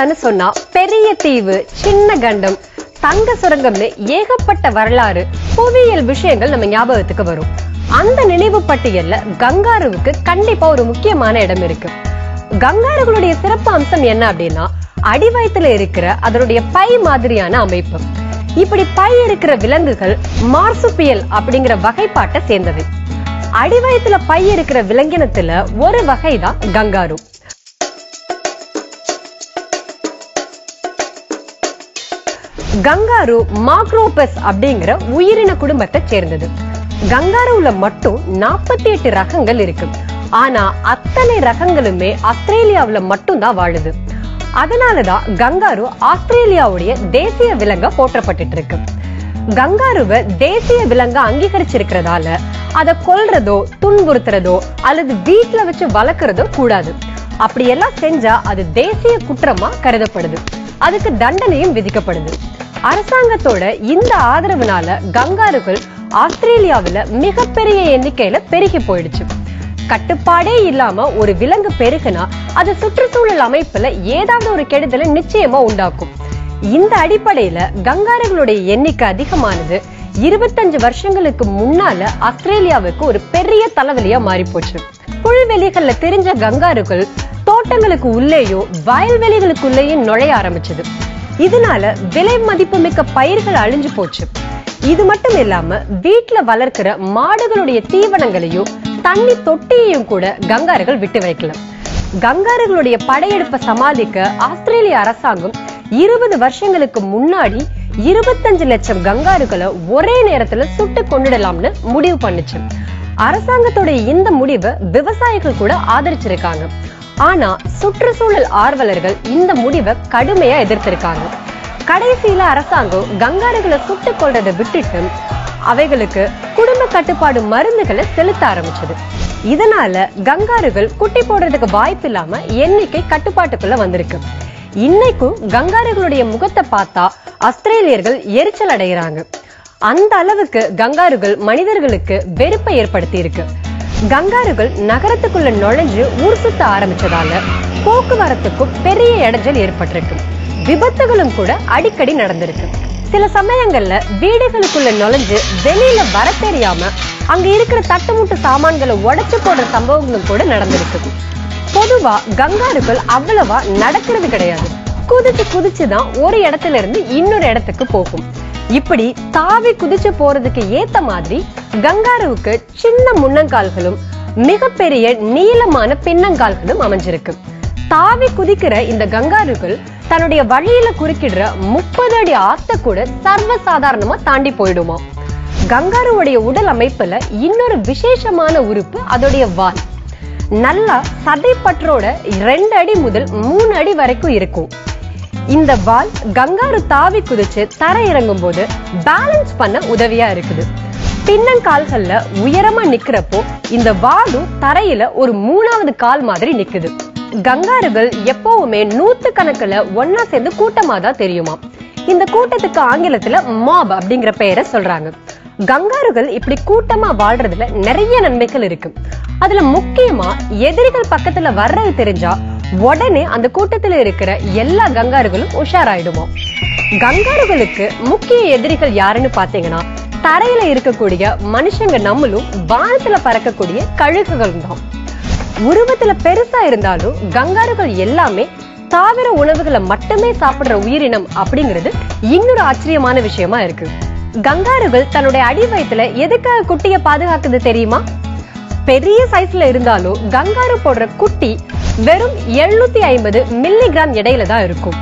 ஆப்பிரிக்கான்னு சொன்னா பெரிய தீவு, சின்ன கண்டம், தங்க சுரங்கம்னு ஏகப்பட்ட வரலாறு, புவியியல் விஷயங்கள் நம்ம ஞாபகத்துக்கு வரும். அந்த நினைவு பட்டியல்ல கங்காருவுக்கு கண்டிப்பா ஒரு முக்கியமான இடம் இருக்கு. கங்காருகளுடைய சிறப்பு அம்சம் என்ன அப்படின்னா, அடிவயத்துல இருக்கிற அதனுடைய பை மாதிரியான அமைப்பு. இப்படி பை இருக்கிற விலங்குகள் மார்சுபியல் அப்படிங்கிற வகைப்பாட்டை சேர்ந்தவை. அடிவயத்துல பை இருக்கிற விலங்கினத்துல ஒரு வகைதான் கங்காரு. கங்காரு மாக்ரோபஸ் அப்படிங்கிற உயிரின குடும்பத்தை சேர்ந்தது. கங்காருல மட்டும் 48 ரகங்கள் இருக்கு. ஆனா அத்தனை ரகங்களுமே ஆஸ்திரேலியாவுல மட்டும் தான் வாழுது. அதனாலதான் கங்காரு ஆஸ்திரேலியாவுடைய தேசிய விலங்கா போற்றப்பட்டு இருக்கு. கங்காருவை தேசிய விலங்கா அங்கீகரிச்சிருக்கிறதால அதை கொல்றதோ, துன்புறுத்துறதோ அல்லது வீட்டுல வச்சு வளர்க்கறதோ கூடாது. அப்படி எல்லாம் செஞ்சா அது தேசிய குற்றமா கருதப்படுது. அதுக்கு தண்டனையும் விதிக்கப்படுது. அரசாங்கத்தோட இந்த ஆதரவுனால கங்காருகள் ஆஸ்திரேலியாவில மிகப்பெரிய எண்ணிக்கையில பெருகி போயிடுச்சு. கட்டுப்பாடே இல்லாம ஒரு விலங்கு பெருகுனா அது சுற்றுச்சூழல் அமைப்புல ஏதாவது ஒரு கெடுதலை நிச்சயமா உண்டாக்கும். இந்த அடிப்படையில கங்காருகளுடைய எண்ணிக்கை அதிகமானது 25 வருஷங்களுக்கு முன்னால ஆஸ்திரேலியாவுக்கு ஒரு பெரிய தலைவலியா மாறி போச்சு. புல்வெளிகள்ல தெரிஞ்ச கங்காருகள் தோட்டங்களுக்கு உள்ளேயோ வயல்வெளிகளுக்குள்ளேயும் நுழைய ஆரம்பிச்சது. இதனால விலை மதிப்பு மிக்க பயிர்கள் அழிஞ்சு போச்சு. இது மட்டும் இல்லாம வீட்டுல வளர்க்கிற மாடுகளுடைய தீவனங்களையும் தண்ணி தொட்டியையும் கூட கங்காருகள் விட்டு வைக்கல. கங்காருகளுடைய படையெடுப்பை சமாளிக்க ஆஸ்திரேலிய அரசாங்கம் 20 வருஷங்களுக்கு முன்னாடி 25 லட்சம் கங்காருகளை ஒரே நேரத்துல சுட்டு கொண்டுடலாம்னு முடிவு பண்ணுச்சு. அரசாங்கத்தோட இந்த முடிவை விவசாயிகள் கூட ஆதரிச்சிருக்காங்க. ஆனா சுற்றுச்சூழல் ஆர்வலர்கள் இந்த முடிவை கடுமையா எதிர்த்திருக்காங்க. கடைசியில அரசாங்கம் கங்காருகளை சுட்டு கொள்றதை விட்டுட்டு அவைகளுக்கு குடும்ப கட்டுப்பாடு மருந்துகளை செலுத்த ஆரம்பிச்சது. இதனால கங்காருகள் குட்டி போடுறதுக்கு வாய்ப்பு இல்லாம எண்ணிக்கை கட்டுப்பாட்டுக்குள்ள வந்திருக்கு. இன்னைக்கும் கங்காருகளுடைய முகத்தை பார்த்தா ஆஸ்திரேலியர்கள் எரிச்சல் அடைகிறாங்க. அந்த அளவுக்கு கங்காருகள் மனிதர்களுக்கு வெறுப்பை ஏற்படுத்தி இருக்கு. கங்காருகள் நகரத்துக்குள்ள நுழைஞ்சு ஊர் சுத்த ஆரம்பிச்சதால போக்குவரத்துக்கும் பெரிய இடைஞ்சல் ஏற்பட்டிருக்கு. விபத்துகளும் கூட அடிக்கடி நடந்திருக்கு. சில சமயங்கள்ல வீடுகளுக்குள்ள நுழைஞ்சு வெளியில வர தெரியாம அங்க இருக்கிற தட்டுமுட்டு சாமான்களை உடைச்சு போடுற சம்பவங்களும் கூட நடந்திருக்கு. பொதுவா கங்காருகள் அவ்வளவா நடக்கிறது கிடையாது. குதிச்சுதான் ஒரு இடத்துல இருந்து இன்னொரு இடத்துக்கு போகும். இப்படி தாவி குதிச்சு போறதுக்கு ஏத்த மாதிரி கங்காருவுக்கு சின்ன முன்னங்கால்களும் மிகப்பெரிய நீளமான பின்னங்கால்களும் அமைஞ்சிருக்கு. தாவி குதிக்கிற இந்த கங்காருகள் தன்னுடைய வழியில குறுக்கிடுற 30 அடி ஆத்த கூட சர்வசாதாரணமா தாண்டி போயிடுமா. கங்காருவுடைய உடல் அமைப்புல இன்னொரு விசேஷமான உறுப்பு அதோடைய வால். நல்லா சதை பற்றோட 2 அடி முதல் 3 அடி வரைக்கும் இருக்கும். இந்த வால் கங்காரு தாவி குதிச்சு தரை இறங்கும் போது பேலன்ஸ் பண்ண உதவியா இருக்குது. பின்னங்கால்கள்ல உயரமா நிக்கிறப்போ இந்த வாலும் தரையில ஒரு 3வது கால் மாதிரி நிக்குது. கங்காருகள் எப்பவுமே 100 கணக்குல ஒன்னா சேர்ந்து கூட்டமா தான் தெரியுமா. இந்த கூட்டத்துக்கு ஆங்கிலத்துல மாப் அப்படிங்கிற பெயரை சொல்றாங்க. கங்காருகள் இப்படி கூட்டமா வாழ்றதுல நிறைய நன்மைகள் இருக்கு. அதுல முக்கியமா எதிரிகள் பக்கத்துல வர்றது தெரிஞ்சா உடனே அந்த கூட்டத்துல இருக்கிற எல்லா கங்காருகளும் உஷாராயிடுமா. கங்காருகளுக்கு முக்கிய எதிரிகள் யாருன்னு பாத்தீங்கன்னா தரையில இருக்கக்கூடிய மனுஷங்க, நம்மளும் வானத்துல பறக்கக்கூடிய கழுகுகள் தான். உருவத்துல பெருசா இருந்தாலும் கங்காருகள் எல்லாமே தாவர உணவுகளை மட்டுமே சாப்பிடுற உயிரினம் அப்படிங்கிறது இன்னொரு ஆச்சரியமான விஷயமா இருக்கு. கங்காருகள் தன்னுடைய அடி வயித்துல எதுக்காக குட்டிய பாதுகாக்குது தெரியுமா? பெரிய சைஸ்ல இருந்தாலும் கங்காரு போடுற குட்டி வெறும் 750 மில்லிகிராம் எடையில தான் இருக்கும்.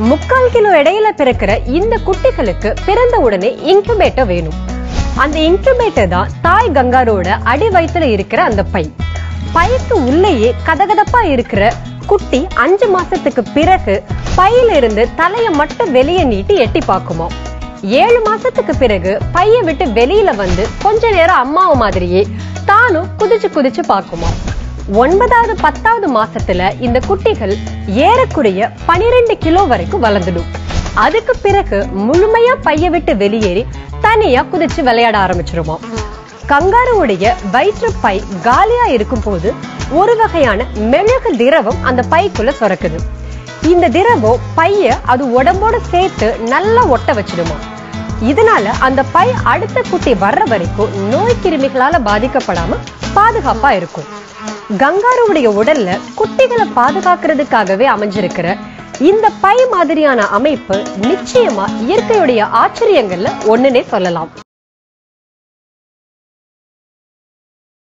3/4 கிலோ எடையில பிறக்கிற இந்த குட்டிகளுக்கு பிறந்த உடனே இன்குபேட்டர் வேணும். அந்த இன்குபேட்டர் தான் தாய் கங்காரோட அடி வயித்துல இருக்கிற அந்த பை. பைக்கு உள்ளேயே கதகதப்பா இருக்கிற குட்டி 5 மாசத்துக்கு பிறகு பையில இருந்து தலைய மட்டும் வெளியே நீட்டி எட்டி பார்க்குமா. 7 மாசத்துக்கு பிறகு பைய விட்டு வெளியில வந்து கொஞ்ச நேரம் அம்மாவை மாதிரியே தானும் குதிச்சு பார்க்குமா. 9வது 10வது மாசத்துல இந்த குட்டிகள் ஏறக்குறைய 12 கிலோ வரைக்கும் வளர்ந்துடும். அதுக்கு பிறகு முழுமையா பைய விட்டு வெளியேறி தனியா குதிச்சு விளையாட ஆரம்பிச்சிருமா. கங்காருவுடைய வயிற்று பை காலியா இருக்கும் போது ஒரு வகையான மெழுகு திரவம் அந்த பைக்குள்ள சுரக்குது. இந்த திரவம் பைய அது உடம்போட சேர்த்து நல்லா ஒட்ட வச்சிடுமா. இதனால அந்த பை அடுத்த குட்டி வர்ற வரைக்கும் நோய் கிருமிகளால பாதிக்கப்படாம பாதுகாப்பா இருக்கும். கங்காருவுடைய உடல்ல குட்டிகளை பாதுகாக்கிறதுக்காகவே அமைஞ்சிருக்கிற இந்த பை மாதிரியான அமைப்பு நிச்சயமா இயற்கையுடைய ஆச்சரியங்கள்ல ஒண்ணுனே சொல்லலாம்.